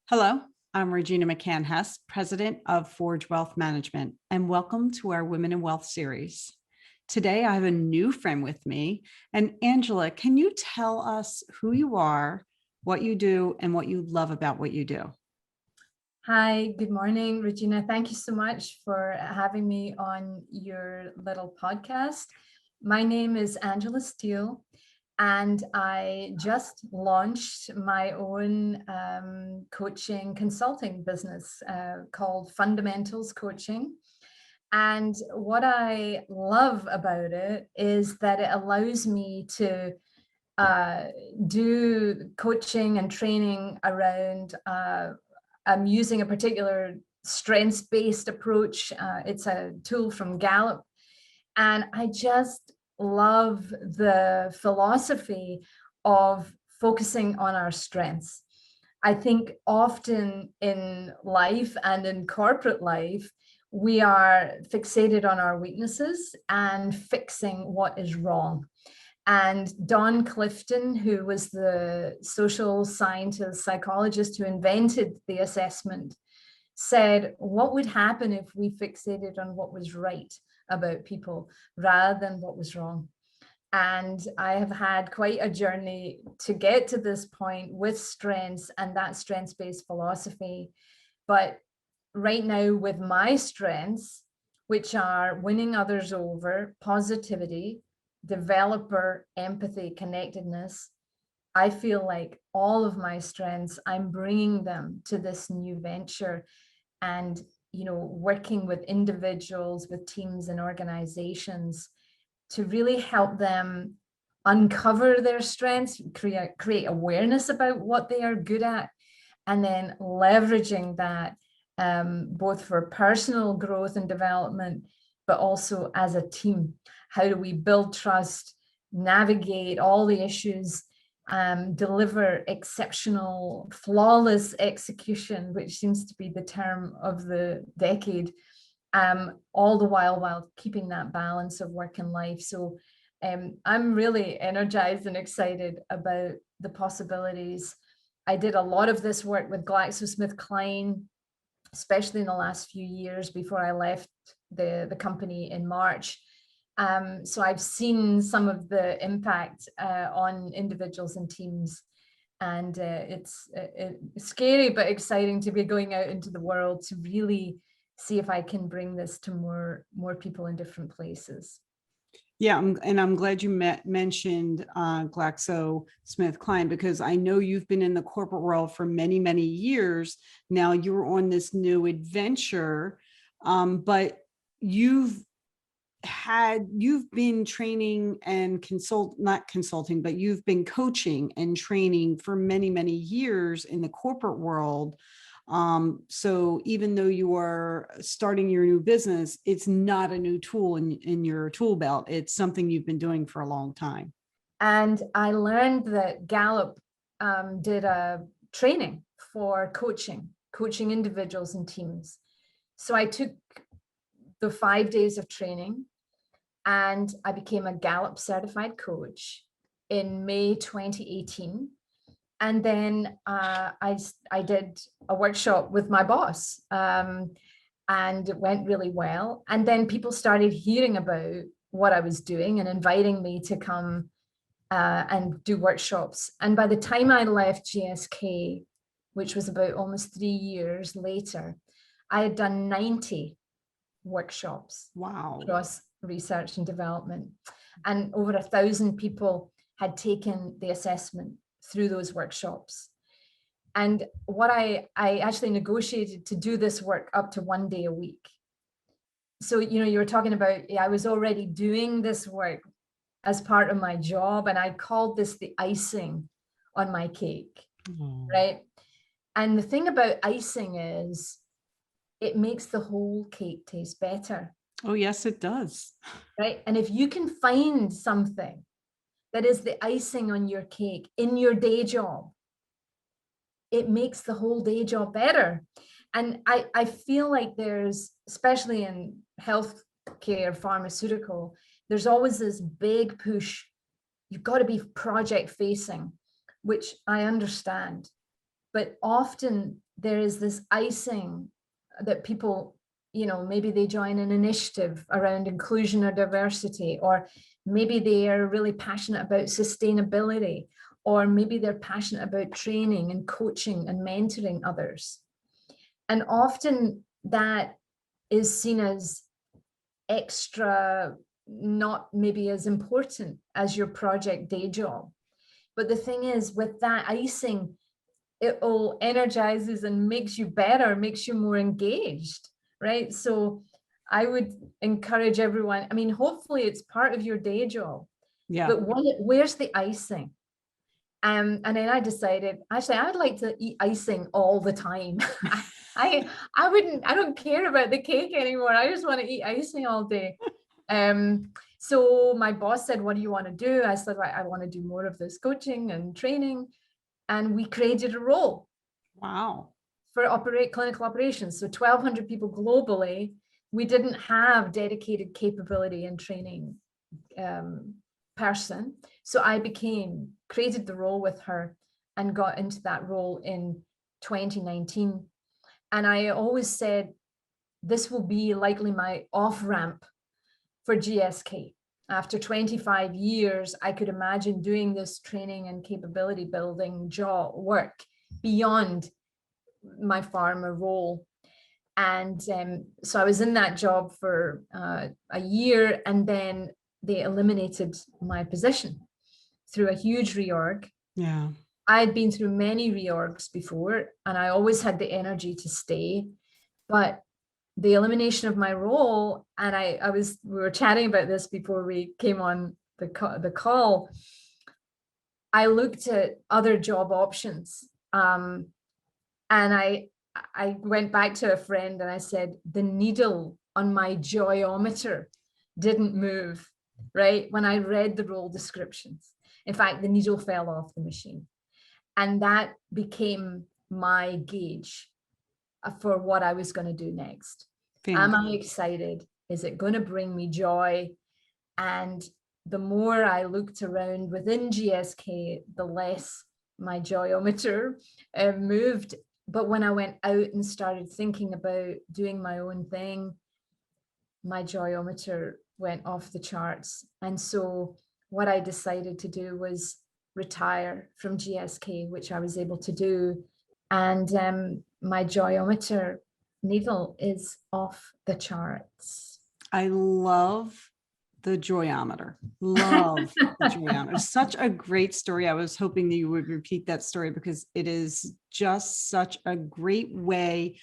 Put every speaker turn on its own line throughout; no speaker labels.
Hello, I'm Regina McCann-Hess, President of Forge Wealth Management, and welcome to our Women in Wealth series. Today, I have a new friend with me. And Angela, can you tell us who you are, what you do, and what you love about what you do?
Hi, good morning, Regina. Thank you so much for having me on your little podcast. My name is Angela Steele, and I just launched my own coaching consulting business called Fundamentals Coaching. And what I love about it is that it allows me to do coaching and training around I'm using a particular strengths-based approach. It's a tool from Gallup. And I just love the philosophy of focusing on our strengths. I think often in life and in corporate life, we are fixated on our weaknesses and fixing what is wrong. And Don Clifton, who was the social scientist, psychologist who invented the assessment, said, what would happen if we fixated on what was right about people rather than what was wrong? And I have had quite a journey to get to this point with strengths and that strengths-based philosophy. But right now, with my strengths, which are winning others over, positivity, developer, empathy, connectedness, I feel like all of my strengths, I'm bringing them to this new venture and, working with individuals, with teams and organizations to really help them uncover their strengths, create awareness about what they are good at, and then leveraging that both for personal growth and development, but also as a team. How do we build trust, navigate all the issues, deliver exceptional, flawless execution, which seems to be the term of the decade, all the while keeping that balance of work and life. So I'm really energized and excited about the possibilities. I did a lot of this work with GlaxoSmithKline, especially in the last few years before I left the company in March. So I've seen some of the impact on individuals and teams. And it's scary but exciting to be going out into the world to really see if I can bring this to more people in different places.
Yeah, and I'm glad you mentioned GlaxoSmithKline, because I know you've been in the corporate world for many, many years. Now you're on this new adventure, but you've been training and not consulting, but you've been coaching and training for many, many years in the corporate world. So even though you are starting your new business, it's not a new tool in your tool belt. It's something you've been doing for a long time.
And I learned that Gallup did a training for coaching individuals and teams. So I took the 5 days of training and I became a Gallup certified coach in May 2018. And then I did a workshop with my boss, and it went really well. And then people started hearing about what I was doing and inviting me to come and do workshops. And by the time I left GSK, which was about almost 3 years later, I had done 90 workshops.
Wow.
Across research and development. And over 1,000 people had taken the assessment through those workshops. And what I actually negotiated to do this work up to 1 day a week. So, you were talking about, I was already doing this work as part of my job, and I called this the icing on my cake, right? And the thing about icing is it makes the whole cake taste better.
Oh, yes, it does.
Right. And if you can find something that is the icing on your cake in your day job, it makes the whole day job better. And I feel like there's, especially in healthcare, pharmaceutical, there's always this big push. You've got to be project facing, which I understand. But often there is this icing that people, maybe they join an initiative around inclusion or diversity, or maybe they are really passionate about sustainability, or maybe they're passionate about training and coaching and mentoring others. And often that is seen as extra, not maybe as important as your project day job. But the thing is, with that icing, it all energizes and makes you better, makes you more engaged, right? So I would encourage everyone, I mean, hopefully it's part of your day job,
Yeah.
but where's the icing? And then I decided, actually, I would like to eat icing all the time. I don't care about the cake anymore. I just want to eat icing all day. So my boss said, what do you want to do? I said, I want to do more of this coaching and training. And we created a role.
Wow.
For clinical operations. So 1,200 people globally. We didn't have dedicated capability and training person. So I created the role with her and got into that role in 2019. And I always said, this will be likely my off ramp for GSK. After 25 years, I could imagine doing this training and capability building work beyond my pharma role. And so I was in that job for a year, and then they eliminated my position through a huge reorg.
Yeah.
I'd been through many reorgs before, and I always had the energy to stay. But the elimination of my role, and we were chatting about this before we came on the call. I looked at other job options, and I went back to a friend and I said, the needle on my joyometer didn't move, right? When I read the role descriptions. In fact, the needle fell off the machine. And that became my gauge for what I was going to do next. Am I excited? Is it going to bring me joy? And the more I looked around within GSK, the less my joyometer moved. But when I went out and started thinking about doing my own thing, my joyometer went off the charts. And so what I decided to do was retire from GSK, which I was able to do. And my joyometer needle is off the charts.
I love the joyometer. Love the joyometer. Such a great story. I was hoping that you would repeat that story because it is just such a great way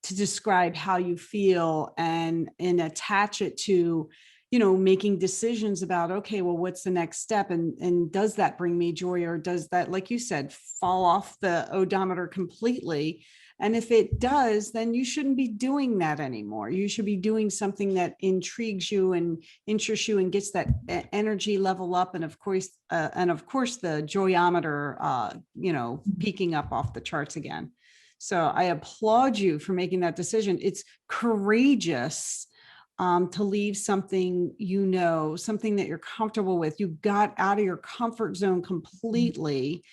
to describe how you feel and attach it to, making decisions about, okay, well, what's the next step? And does that bring me joy, or does that, like you said, fall off the odometer completely? And if it does, then you shouldn't be doing that anymore. You should be doing something that intrigues you and interests you and gets that energy level up. And of course, the joyometer, peaking up off the charts again. So I applaud you for making that decision. It's courageous to leave something, something that you're comfortable with. You got out of your comfort zone completely.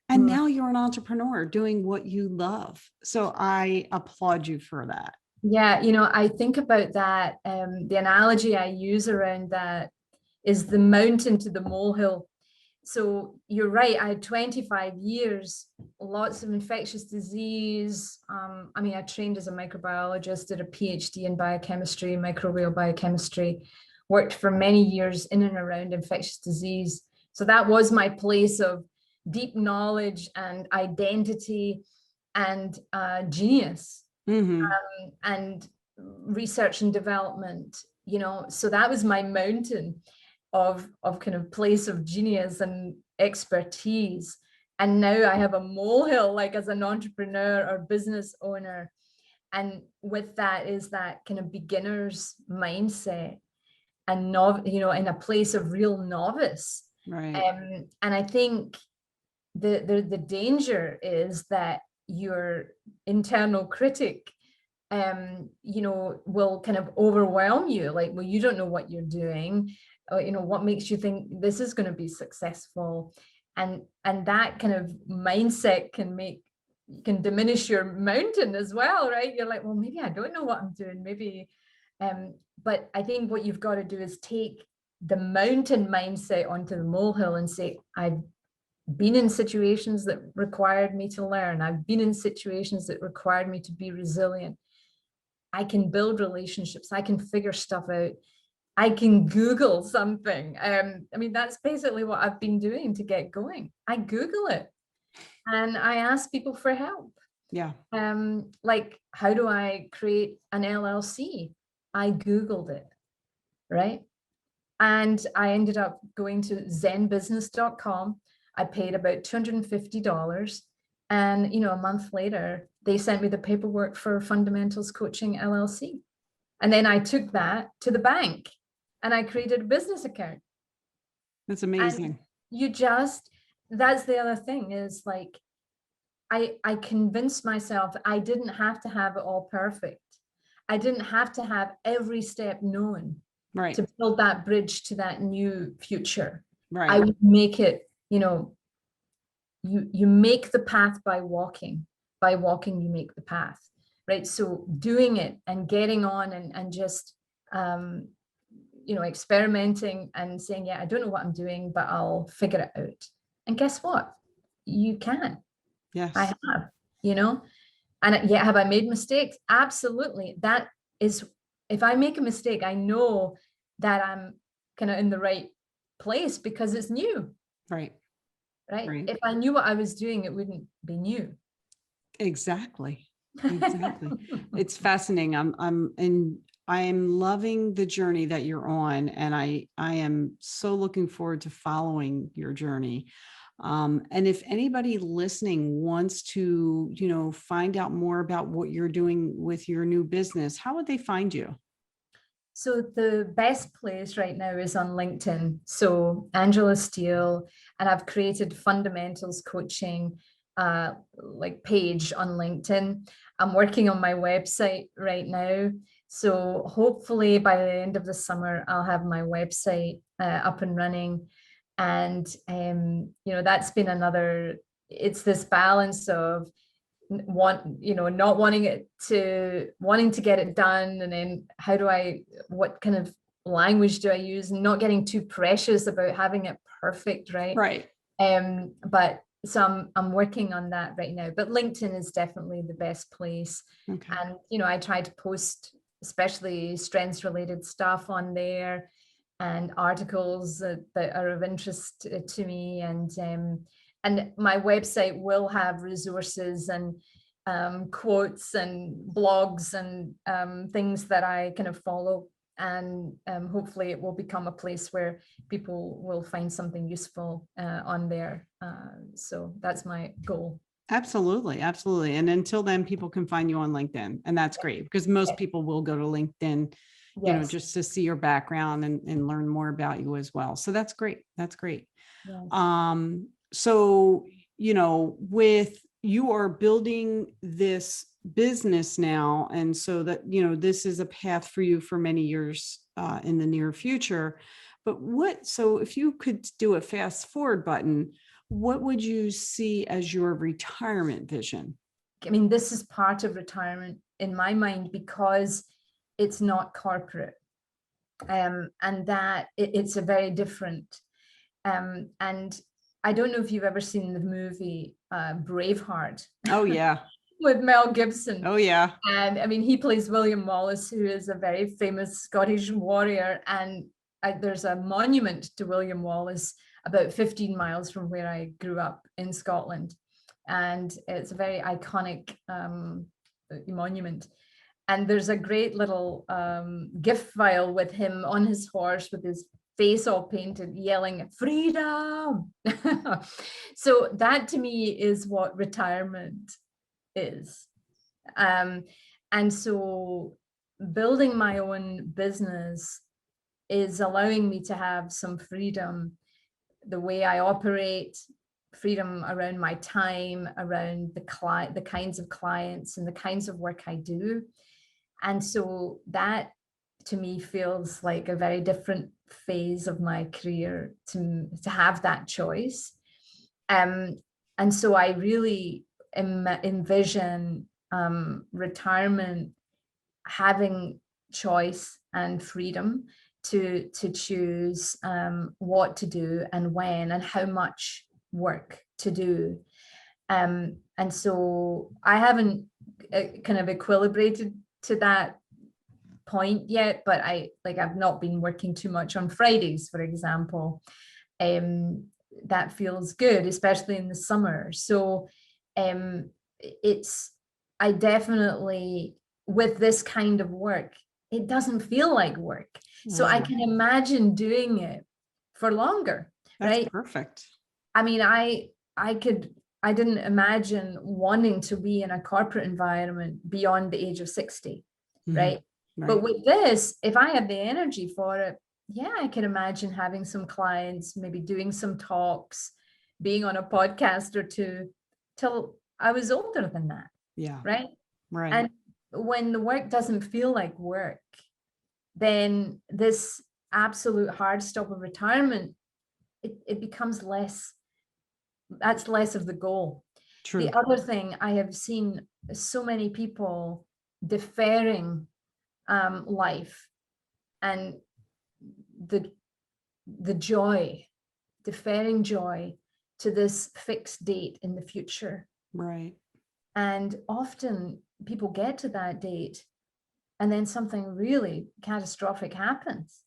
And now you're an entrepreneur doing what you love. So I applaud you for that.
Yeah, I think about that. The analogy I use around that is the mountain to the molehill. So you're right, I had 25 years, lots of infectious disease. I trained as a microbiologist, did a PhD in biochemistry, microbial biochemistry, worked for many years in and around infectious disease. So that was my place of deep knowledge and identity and genius. And research and development, so that was my mountain of kind of place of genius and expertise. And now I have a molehill, like as an entrepreneur or business owner. And with that is that kind of beginner's mindset and in a place of real novice.
Right.
And I think the danger is that your internal critic will kind of overwhelm you, like, well, you don't know what you're doing, or, what makes you think this is going to be successful, and that kind of mindset can make you can diminish your mountain as well, right? You're like, well, maybe I don't know what I'm doing, maybe. But I think what you've got to do is take the mountain mindset onto the molehill and say, I've been in situations that required me to learn. I've been in situations that required me to be resilient. I can build relationships. I can figure stuff out. I can Google something. I mean, that's basically what I've been doing to get going. I Google it and I ask people for help.
Yeah.
Like, how do I create an LLC? I Googled it, right? And I ended up going to zenbusiness.com. I paid about $250. And, a month later, they sent me the paperwork for Fundamentals Coaching LLC. And then I took that to the bank and I created a business account.
That's amazing.
And that's the other thing is like, I convinced myself I didn't have to have it all perfect. I didn't have to have every step known to build that bridge to that new future. I would make it, you make the path by walking. By walking, you make the path, right? So doing it and getting on and just, experimenting and saying, yeah, I don't know what I'm doing, but I'll figure it out. And guess what? You can.
Yes.
I have, and yet have I made mistakes? Absolutely. That is, if I make a mistake, I know that I'm kind of in the right place because it's new. Right. If I knew what I was doing, it wouldn't be new.
Exactly. It's fascinating. I'm loving the journey that you're on, and I am so looking forward to following your journey. And if anybody listening wants to, find out more about what you're doing with your new business, how would they find you?
So the best place right now is on LinkedIn. So Angela Steele, and I've created Fundamentals Coaching page on LinkedIn. I'm working on my website right now. So hopefully by the end of the summer, I'll have my website up and running. And, that's been it's this balance of not wanting to get it done. And then what kind of language do I use, and not getting too precious about having it perfect. Right. But so I'm working on that right now, but LinkedIn is definitely the best place. Okay. And, I try to post, especially strengths related stuff on there and articles that are of interest to me. And my website will have resources and quotes and blogs and things that I kind of follow. And hopefully it will become a place where people will find something useful on there. So that's my goal.
Absolutely. Absolutely. And until then, people can find you on LinkedIn. And that's great because most people will go to LinkedIn, just to see your background and learn more about you as well. So that's great. That's great. Yes. So, with you are building this business now, and so that, this is a path for you for many years in the near future. But so if you could do a fast forward button, what would you see as your retirement vision?
I mean, this is part of retirement in my mind because it's not corporate, and that it's a very different. And I don't know if you've ever seen the movie Braveheart.
Oh, yeah.
With Mel Gibson.
Oh, yeah.
And I mean, he plays William Wallace, who is a very famous Scottish warrior. And there's a monument to William Wallace about 15 miles from where I grew up in Scotland. And it's a very iconic monument. And there's a great little GIF file with him on his horse with his face all painted, yelling, freedom. So that to me is what retirement is. And so building my own business is allowing me to have some freedom, the way I operate, freedom around my time, around the kinds of clients and the kinds of work I do. And so that to me feels like a very different phase of my career to have that choice. And so I really envision retirement having choice and freedom to choose what to do and when and how much work to do. And so I haven't kind of equilibrated to that point yet, but I've not been working too much on Fridays, for example. That feels good, especially in the summer. So I definitely, with this kind of work, it doesn't feel like work. So I can imagine doing it for longer,
That's
right?
perfect.
I mean, I didn't imagine wanting to be in a corporate environment beyond the age of 60, right?
Right.
But with this, if I have the energy for it, yeah, I can imagine having some clients, maybe doing some talks, being on a podcast or two till I was older than that.
Yeah.
Right.
Right.
And when the work doesn't feel like work, then this absolute hard stop of retirement, it becomes less, that's less of the goal.
True.
The other thing, I have seen so many people deferring life and the joy, deferring joy to this fixed date in the future.
Right.
And often people get to that date and then something really catastrophic happens.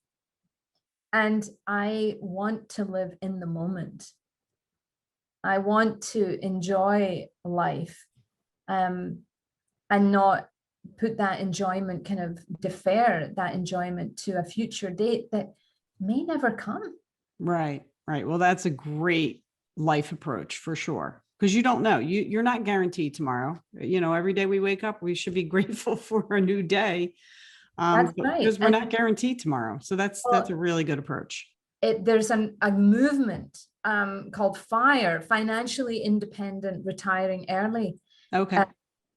And I want to live in the moment. I want to enjoy life and not put that enjoyment, kind of defer that enjoyment to a future date that may never come.
Right. Right. Well, that's a great life approach for sure. Because you don't know, you're not guaranteed tomorrow. Every day we wake up, we should be grateful for a new day.
That's right.
Because we're
And
not guaranteed tomorrow. So that's a really good approach.
There's a movement called FIRE, Financially Independent Retiring Early.
Okay.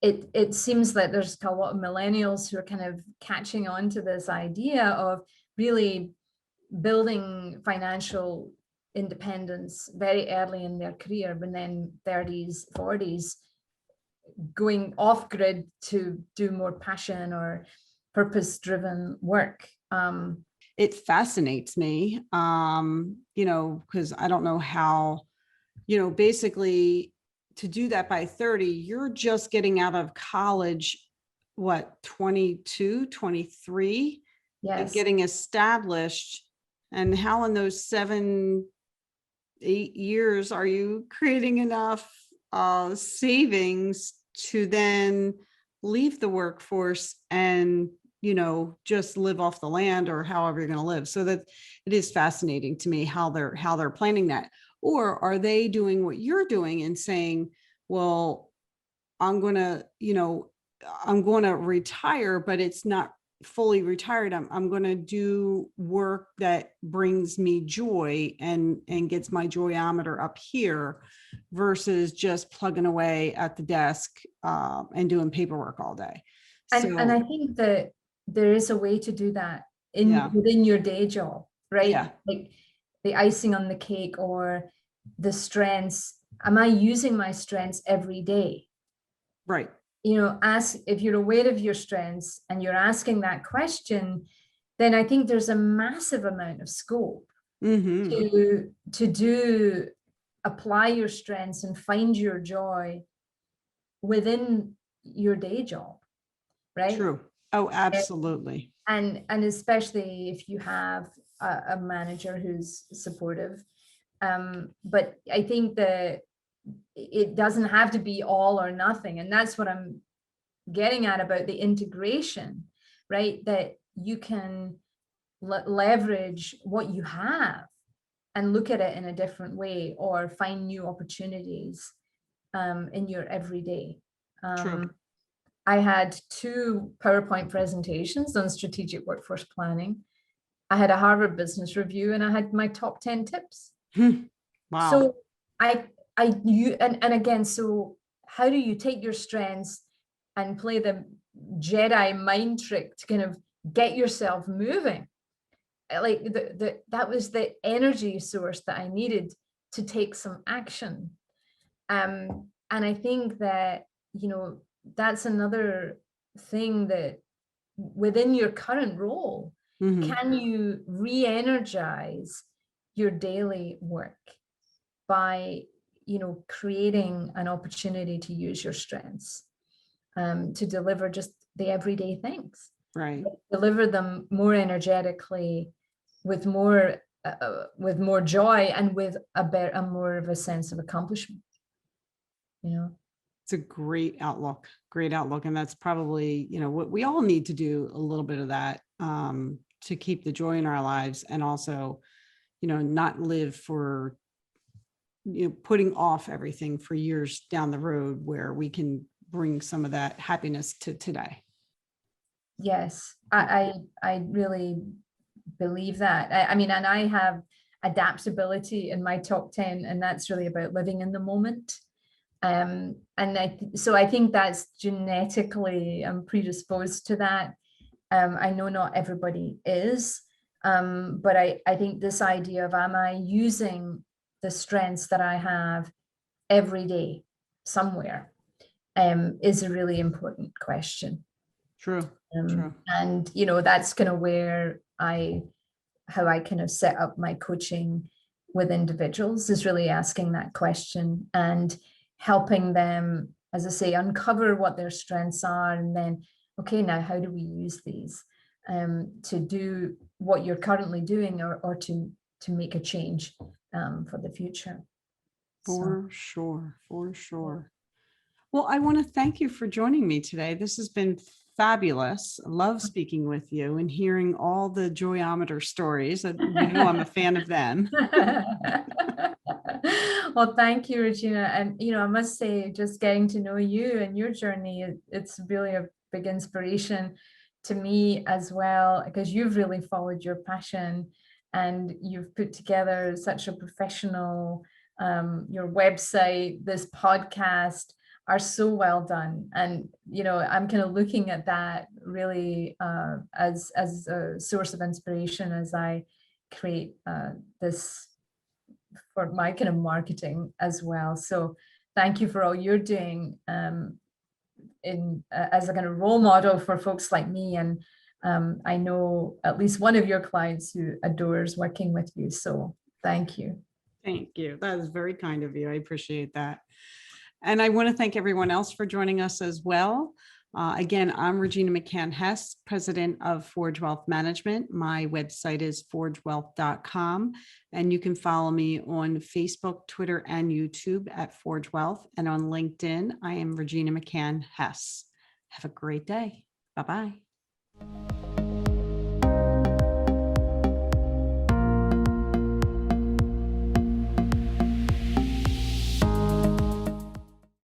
It seems that there's a lot of millennials who are kind of catching on to this idea of really building financial independence very early in their career, but then 30s, 40s, going off grid to do more passion or purpose-driven work.
It fascinates me, because I don't know how, basically to do that by 30, you're just getting out of college, what, 22, 23, and
Yes.
getting established. And how in those 7, 8 years are you creating enough savings to then leave the workforce and just live off the land or however you're going to live? So that it is fascinating to me how they're planning that. Or are they doing what you're doing and saying, well, I'm going to retire, but it's not fully retired. I'm going to do work that brings me joy and gets my joyometer up here versus just plugging away at the desk and doing paperwork all day.
And I think that there is a way to do that within your day job, right?
Yeah.
Like the icing on the cake or the strengths. Am I using my strengths every day?
Right.
Ask if you're aware of your strengths and you're asking that question, then I think there's a massive amount of scope to apply your strengths and find your joy within your day job, right?
True. Oh, absolutely.
And especially if you have a manager who's supportive. But I think that it doesn't have to be all or nothing. And that's what I'm getting at about the integration, right? That you can leverage what you have and look at it in a different way or find new opportunities in your everyday.
True.
I had 2 PowerPoint presentations on strategic workforce planning. I had a Harvard Business Review and I had my top 10 tips.
Wow.
So I knew, and again, so how do you take your strengths and play the Jedi mind trick to kind of get yourself moving? Like that was the energy source that I needed to take some action. And I think that, that's another thing that within your current role,
Mhm.
can you re-energize your daily work by, creating an opportunity to use your strengths, to deliver just the everyday things,
Right.
deliver them more energetically, with more joy, and with a more of a sense of accomplishment, you know.
It's a great outlook, great outlook. And that's probably, what we all need to do a little bit of that, to keep the joy in our lives, and also, not live for, putting off everything for years down the road, where we can bring some of that happiness to today.
Yes, I really believe that. I mean, and I have adaptability in my top 10, and that's really about living in the moment. So I think that's genetically, I'm predisposed to that. I know not everybody is, but I think this idea of, am I using the strengths that I have every day somewhere, is a really important question.
True. True.
And that's kind of where how I kind of set up my coaching with individuals, is really asking that question and helping them, as I say, uncover what their strengths are, and then, okay, now how do we use these, to do what you're currently doing, or to make a change, for the future. So
For sure. For sure. Well, I want to thank you for joining me today. This has been fabulous. I love speaking with you and hearing all the joyometer stories. I'm a fan of them.
well, thank you, Regina. And I must say, just getting to know you and your journey, it's really a big inspiration to me as well, because you've really followed your passion, and you've put together such a professional, your website, this podcast are so well done. And I'm kind of looking at that really, as a source of inspiration as I create this for my kind of marketing as well. So thank you for all you're doing, as a kind of role model for folks like me. And I know at least one of your clients who adores working with you. So thank you.
Thank you. That is very kind of you. I appreciate that. And I want to thank everyone else for joining us as well. Again, I'm Regina McCann Hess, president of Forge Wealth Management. My website is forgewealth.com, and you can follow me on Facebook, Twitter, and YouTube at Forge Wealth. And on LinkedIn, I am Regina McCann Hess. Have a great day. Bye-bye.